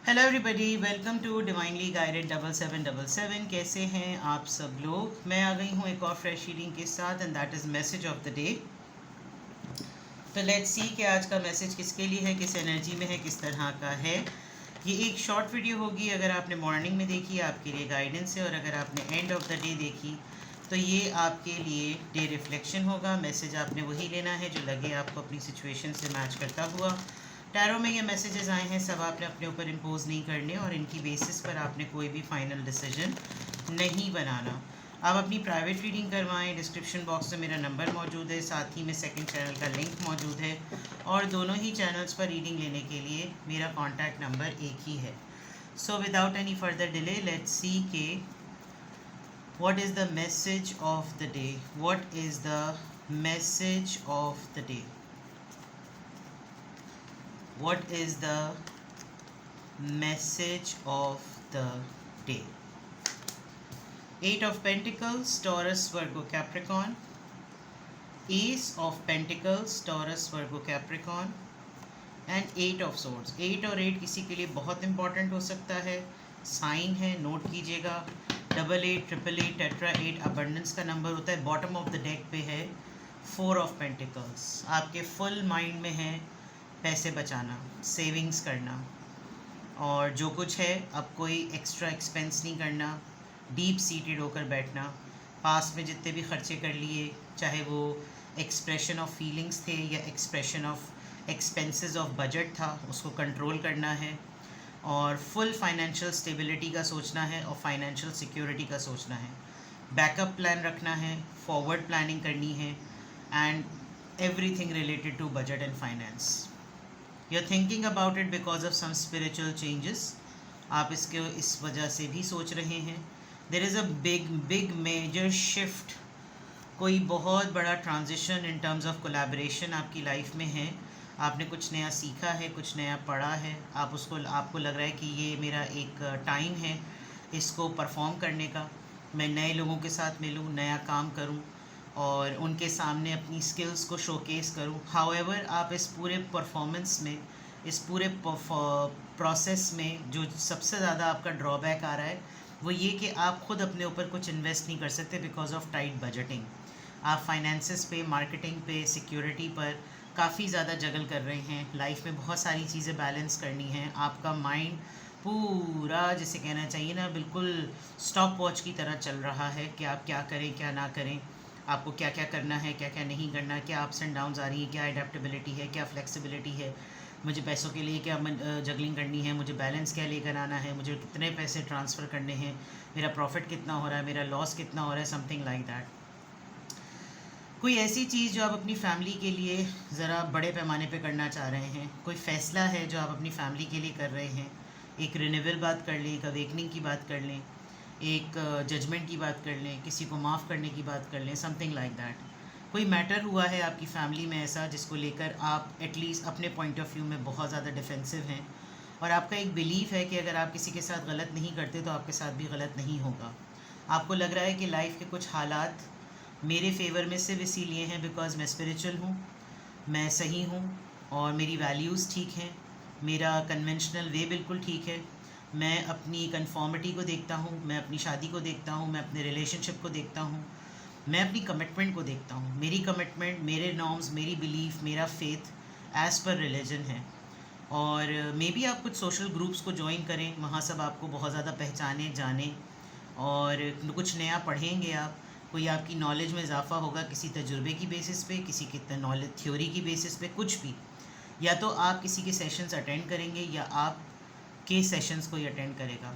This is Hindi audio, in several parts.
Hello everybody, welcome to divinely guided 7777। कैसे हैं आप सब लोग। मैं आ गई हूँ एक और फ्रेश रीडिंग के साथ and that is message of the day. तो लेट्स सी कि आज का मैसेज किसके लिए है, किस एनर्जी में है, किस तरह का है। ये एक शॉर्ट वीडियो होगी। अगर आपने मॉर्निंग में देखी आपके लिए गाइडेंस है, और अगर आपने एंड ऑफ द डे देखी तो ये आपके लिए डे रिफ्लेक्शन होगा। मैसेज आपने वही लेना है जो लगे आपको अपनी सिचुएशन से मैच करता हुआ। टैरो में ये मैसेजेस आए हैं, सब आपने अपने ऊपर इम्पोज नहीं करने और इनकी बेसिस पर आपने कोई भी फाइनल डिसीजन नहीं बनाना। आप अपनी प्राइवेट रीडिंग करवाएं। डिस्क्रिप्शन बॉक्स में मेरा नंबर मौजूद है, साथ ही में सेकंड चैनल का लिंक मौजूद है, और दोनों ही चैनल्स पर रीडिंग लेने के लिए मेरा कॉन्टैक्ट नंबर एक ही है। So without any further delay let's see के what is the message of the day. What is the message of the day? What is the message of the day? Eight of Pentacles, Taurus, Virgo, Capricorn. Ace of Pentacles, Taurus, Virgo, Capricorn. And eight of swords. Eight और एट किसी के लिए बहुत इंपॉर्टेंट हो सकता है। साइन है, नोट कीजिएगा। Double eight, triple eight, tetra eight abundance का नंबर होता है। बॉटम ऑफ द डेक पे है फोर ऑफ पेंटिकल्स। आपके फुल माइंड में है पैसे बचाना, सेविंग्स करना, और जो कुछ है अब कोई एक्स्ट्रा एक्सपेंस नहीं करना, डीप सीटेड होकर बैठना। पास्ट में जितने भी खर्चे कर लिए, चाहे वो एक्सप्रेशन ऑफ फीलिंग्स थे या expression of expenses of budget था, उसको कंट्रोल करना है। और फुल फाइनेंशियल स्टेबिलिटी का सोचना है और फाइनेंशियल सिक्योरिटी का सोचना है। बैकअप प्लान रखना है, फॉरवर्ड प्लानिंग करनी है, and everything related to budget and finance. You are thinking about it because of some spiritual changes. आप इसके इस वजह से भी सोच रहे हैं। There is a big major shift. कोई बहुत बड़ा transition in terms of collaboration आपकी लाइफ में है। आपने कुछ नया सीखा है, कुछ नया पढ़ा है। आपको लग रहा है कि ये मेरा एक टाइम है इसको परफॉर्म करने का। मैं नए लोगों के साथ मिलूँ, नया काम करूँ और उनके सामने अपनी स्किल्स को शोकेस करूँ। हाउएवर आप इस पूरे परफॉर्मेंस में, इस पूरे प्रोसेस में जो सबसे ज़्यादा आपका ड्रॉबैक आ रहा है वो ये कि आप खुद अपने ऊपर कुछ इन्वेस्ट नहीं कर सकते बिकॉज ऑफ टाइट बजटिंग। आप फाइनेंसेस पे, मार्केटिंग पे, सिक्योरिटी पर काफ़ी ज़्यादा जगल कर रहे हैं। लाइफ में बहुत सारी चीज़ें बैलेंस करनी हैं। आपका माइंड पूरा, जिसे कहना चाहिए ना, बिल्कुल स्टॉप वॉच की तरह चल रहा है कि आप क्या करें क्या ना करें, आपको क्या क्या करना है क्या क्या नहीं करना, क्या अप्स एंड डाउन्स आ रही है, क्या अडेप्टेबिलिटी है, क्या फ्लेक्सिबिलिटी है, मुझे पैसों के लिए क्या जगलिंग करनी है, मुझे बैलेंस क्या लेकर आना है, मुझे कितने पैसे ट्रांसफ़र करने हैं, मेरा प्रॉफिट कितना हो रहा है, मेरा लॉस कितना हो रहा है, समथिंग लाइक दैट। कोई ऐसी चीज़ जो आप अपनी फैमिली के लिए ज़रा बड़े पैमाने पे करना चाह रहे हैं। कोई फ़ैसला है जो आप अपनी फैमिली के लिए कर रहे हैं। एक रिन्यूअल बात कर लें, एक अवेकनिंग की बात कर लें, एक जजमेंट की बात कर लें, किसी को माफ़ करने की बात कर लें, समथिंग लाइक दैट। कोई मैटर हुआ है आपकी फैमिली में ऐसा जिसको लेकर आप एटलीस्ट अपने पॉइंट ऑफ व्यू में बहुत ज़्यादा डिफेंसिव हैं, और आपका एक बिलीफ है कि अगर आप किसी के साथ गलत नहीं करते तो आपके साथ भी गलत नहीं होगा। आपको लग रहा है कि लाइफ के कुछ हालात मेरे फेवर में सिर्फ इसीलिए हैं बिकॉज़ मैं स्पिरिचुअल हूँ, मैं सही हूँ और मेरी वैल्यूज़ ठीक हैं, मेरा कन्वेंशनल वे बिल्कुल ठीक है। मैं अपनी कन्फॉर्मिटी को देखता हूँ, मैं अपनी शादी को देखता हूँ, मैं अपने रिलेशनशिप को देखता हूँ, मैं अपनी कमिटमेंट को देखता हूँ। मेरी कमिटमेंट, मेरे नॉर्म्स, मेरी बिलीफ, मेरा फेथ एज़ पर रिलीजन है। और मे बी आप कुछ सोशल ग्रुप्स को ज्वाइन करें, वहाँ सब आपको बहुत ज़्यादा पहचाने जाने और कुछ नया पढ़ेंगे आप। कोई आपकी नॉलेज में इजाफा होगा किसी तजुर्बे की बेसिस पे, किसी की नॉलेज थ्योरी की बेसिस पे, कुछ भी। या तो आप किसी के सेशंस अटेंड करेंगे या आप के सेशंस को ही अटेंड करेगा।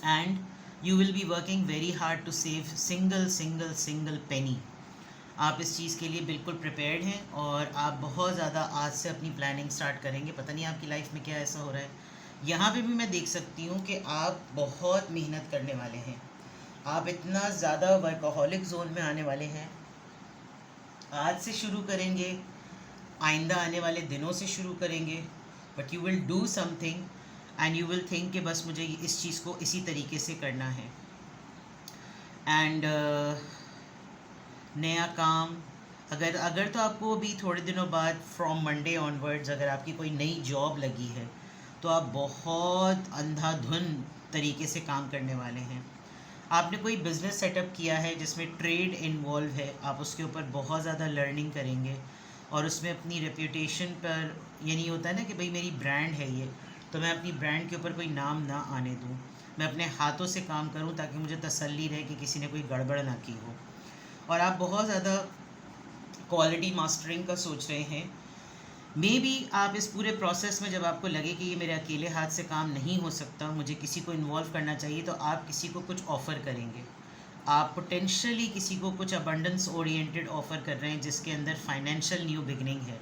And you will be working very hard to save single penny. आप इस चीज़ के लिए बिल्कुल प्रिपेयर्ड हैं और आप बहुत ज़्यादा आज से अपनी प्लानिंग स्टार्ट करेंगे। पता नहीं आपकी लाइफ में क्या ऐसा हो रहा है। यहाँ पे भी मैं देख सकती हूँ कि आप बहुत मेहनत करने वाले हैं। आप इतना ज़्यादा वर्कहॉलिक जोन में आने वाले हैं। आज से शुरू करेंगे, आइंदा आने वाले दिनों से शुरू करेंगे, but you will do something and you will think कि बस मुझे इस चीज़ को इसी तरीके से करना है। एंड नया काम, अगर तो आपको अभी थोड़े दिनों बाद फ्रॉम मंडे ऑनवर्ड्स अगर आपकी कोई नई जॉब लगी है तो आप बहुत अंधाधुन तरीके से काम करने वाले हैं। आपने कोई बिज़नेस सेटअप किया है जिसमें ट्रेड इन्वॉल्व है, आप उसके ऊपर बहुत ज़्यादा लर्निंग करेंगे और उसमें अपनी रेप्यूटेशन पर, ये नहीं होता है ना कि भाई मेरी ब्रांड है ये, तो मैं अपनी ब्रांड के ऊपर कोई नाम ना आने दूँ, मैं अपने हाथों से काम करूँ ताकि मुझे तसल्ली रहे कि किसी ने कोई गड़बड़ ना की हो। और आप बहुत ज़्यादा क्वालिटी मास्टरिंग का सोच रहे हैं। मे बी आप इस पूरे प्रोसेस में जब आपको लगे कि ये मेरे अकेले हाथ से काम नहीं हो सकता, मुझे किसी को इन्वॉल्व करना चाहिए, तो आप किसी को कुछ ऑफ़र करेंगे। आप पोटेंशियली किसी को कुछ अबंडेंस ओरिएंटेड ऑफ़र कर रहे हैं जिसके अंदर फाइनेंशियल न्यू बिगनिंग है।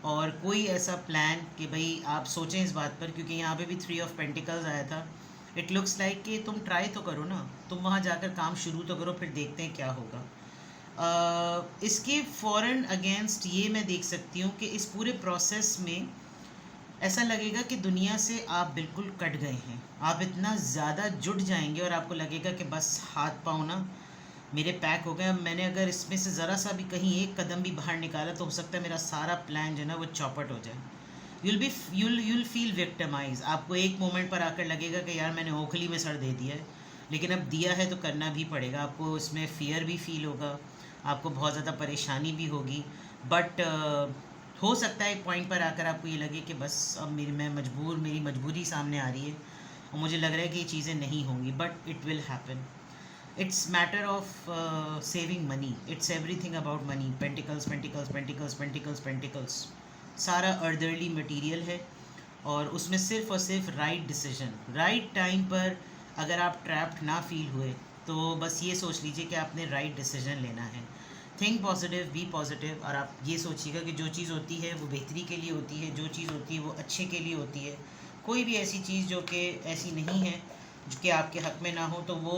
और कोई ऐसा प्लान कि भाई आप सोचें इस बात पर, क्योंकि यहाँ पे भी 3 ऑफ पेंटिकल्स आया था। इट लुक्स लाइक कि तुम ट्राई तो करो ना, तुम वहाँ जाकर काम शुरू तो करो, फिर देखते हैं क्या होगा। इसके फ़ौरन अगेंस्ट ये मैं देख सकती हूँ कि इस पूरे प्रोसेस में ऐसा लगेगा कि दुनिया से आप बिल्कुल कट गए हैं। आप इतना ज़्यादा जुट जाएंगे और आपको लगेगा कि बस हाथ पाँव ना मेरे पैक हो गए। अब मैंने अगर इसमें से ज़रा सा भी कहीं एक कदम भी बाहर निकाला तो हो सकता है मेरा सारा प्लान जो है ना वो चौपट हो जाए। You'll feel victimise. आपको एक मोमेंट पर आकर लगेगा कि यार मैंने ओखली में सर दे दिया है, लेकिन अब दिया है तो करना भी पड़ेगा। आपको इसमें फ़ियर भी फील होगा, आपको बहुत ज़्यादा परेशानी भी होगी, बट हो सकता है एक पॉइंट पर आकर आपको ये लगे कि बस अब मेरी मजबूरी सामने आ रही है और मुझे लग रहा है कि ये चीज़ें नहीं होंगी, but it will happen. It's matter of saving money, it's everything about money. Pentacles pentacles pentacles pentacles pentacles सारा अर्दरली मटेरियल है और उसमें सिर्फ और सिर्फ राइट डिसीजन, राइट टाइम पर अगर आप ट्रैप्ड ना फील हुए तो बस ये सोच लीजिए कि आपने राइट डिसीजन लेना है। थिंक पॉजिटिव, बी पॉजिटिव, और आप ये सोचिएगा कि जो चीज़ होती है वो बेहतरी के लिए होती है, जो चीज़ होती है वो अच्छे के लिए होती है। कोई भी ऐसी चीज़ जो कि ऐसी नहीं है जो कि आपके हक़ में ना हो तो वो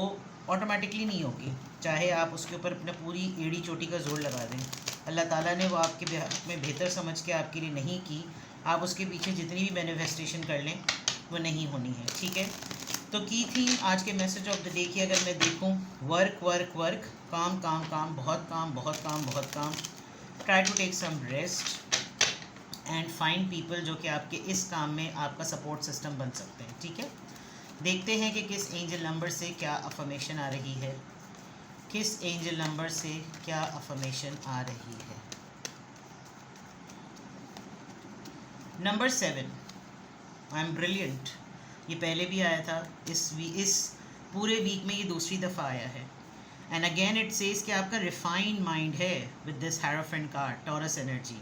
ऑटोमेटिकली नहीं होगी, चाहे आप उसके ऊपर अपना पूरी एड़ी चोटी का जोर लगा दें। अल्लाह ताला ने वो आपके हक़ में बेहतर समझ के आपके लिए नहीं की, आप उसके पीछे जितनी भी मैनिफेस्टेशन कर लें वो नहीं होनी है, ठीक है। तो की थी आज के मैसेज ऑफ द डे की अगर मैं देखूं, वर्क वर्क वर्क, काम काम काम, बहुत काम बहुत काम बहुत काम, try to take some rest and find people जो कि आपके इस काम में आपका सपोर्ट सिस्टम बन सकते हैं, ठीक है। देखते हैं कि किस एंजल नंबर से क्या अफर्मेशन आ रही है, किस एंजल नंबर से क्या अफर्मेशन आ रही है। Number 7, I am brilliant. ये पहले भी आया था, इस पूरे वीक में ये दूसरी दफ़ा आया है। एंड अगेन इट सेज कि आपका रिफाइंड माइंड है with this hierophant card, taurus energy,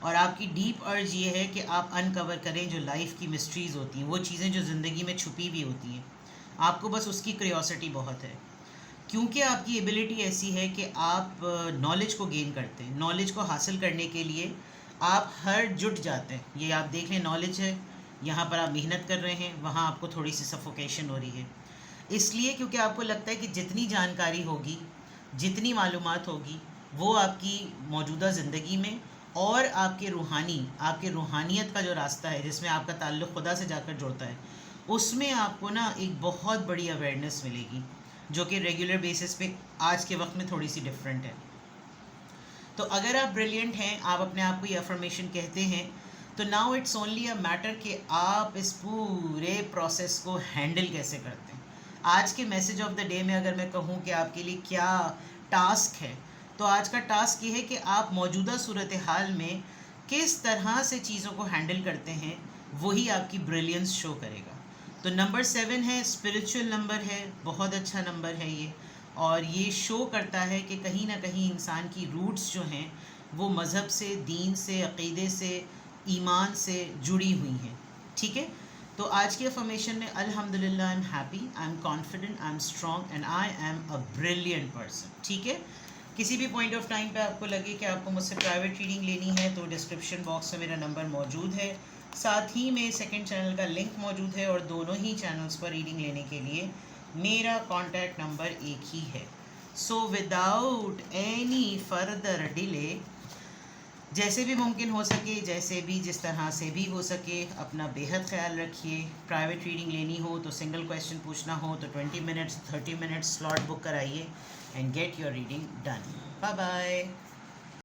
और आपकी डीप अर्ज ये है कि आप अनकवर करें जो लाइफ की मिस्ट्रीज़ होती हैं, वो चीज़ें जो ज़िंदगी में छुपी हुई होती हैं। आपको बस उसकी क्यूरियोसिटी बहुत है, क्योंकि आपकी एबिलिटी ऐसी है कि आप नॉलेज को गेन करते हैं। नॉलेज को हासिल करने के लिए आप हर जुट जाते हैं। ये आप देख लें, नॉलेज है, यहाँ पर आप मेहनत कर रहे हैं, वहाँ आपको थोड़ी सी सफोकेशन हो रही है, इसलिए क्योंकि आपको लगता है कि जितनी जानकारी होगी, जितनी मालूमात होगी, वो आपकी मौजूदा ज़िंदगी में और आपके रूहानियत का जो रास्ता है जिसमें आपका ताल्लुक़ खुदा से जाकर जुड़ता है, उसमें आपको ना एक बहुत बड़ी अवेयरनेस मिलेगी जो कि रेगुलर बेसिस पे आज के वक्त में थोड़ी सी डिफरेंट है। तो अगर आप ब्रिलियंट हैं, आप अपने आप को ये अफर्मेशन कहते हैं, तो now it's only a matter कि आप इस पूरे प्रोसेस को हैंडल कैसे करते हैं। आज के मैसेज ऑफ द डे में अगर मैं कहूँ कि आपके लिए क्या टास्क है, तो आज का टास्क ये है कि आप मौजूदा सूरत हाल में किस तरह से चीज़ों को हैंडल करते हैं, वही आपकी ब्रिलियंस शो करेगा। तो नंबर 7 है, स्पिरिचुअल नंबर है, बहुत अच्छा नंबर है ये, और ये शो करता है कि कहीं ना कहीं इंसान की रूट्स जो हैं वो मज़हब से, दीन से, अक़ीदे से, ईमान से जुड़ी हुई हैं, ठीक है। तो आज की अफर्मेशन में अल्हम्दुलिल्लाह, I am happy, I am confident, I am strong and I am a brilliant person, ठीक है। किसी भी पॉइंट ऑफ टाइम पे आपको लगे कि आपको मुझसे प्राइवेट रीडिंग लेनी है तो डिस्क्रिप्शन बॉक्स में मेरा नंबर मौजूद है, साथ ही में सेकंड चैनल का लिंक मौजूद है, और दोनों ही चैनल्स पर रीडिंग लेने के लिए मेरा कॉन्टैक्ट नंबर एक ही है। So without any further delay, जैसे भी मुमकिन हो सके, जैसे भी जिस तरह से भी हो सके, अपना बेहद ख्याल रखिए। प्राइवेट रीडिंग लेनी हो तो सिंगल क्वेश्चन पूछना हो तो 20 मिनट्स 30 मिनट्स स्लॉट बुक कराइए and get your reading done. Bye bye.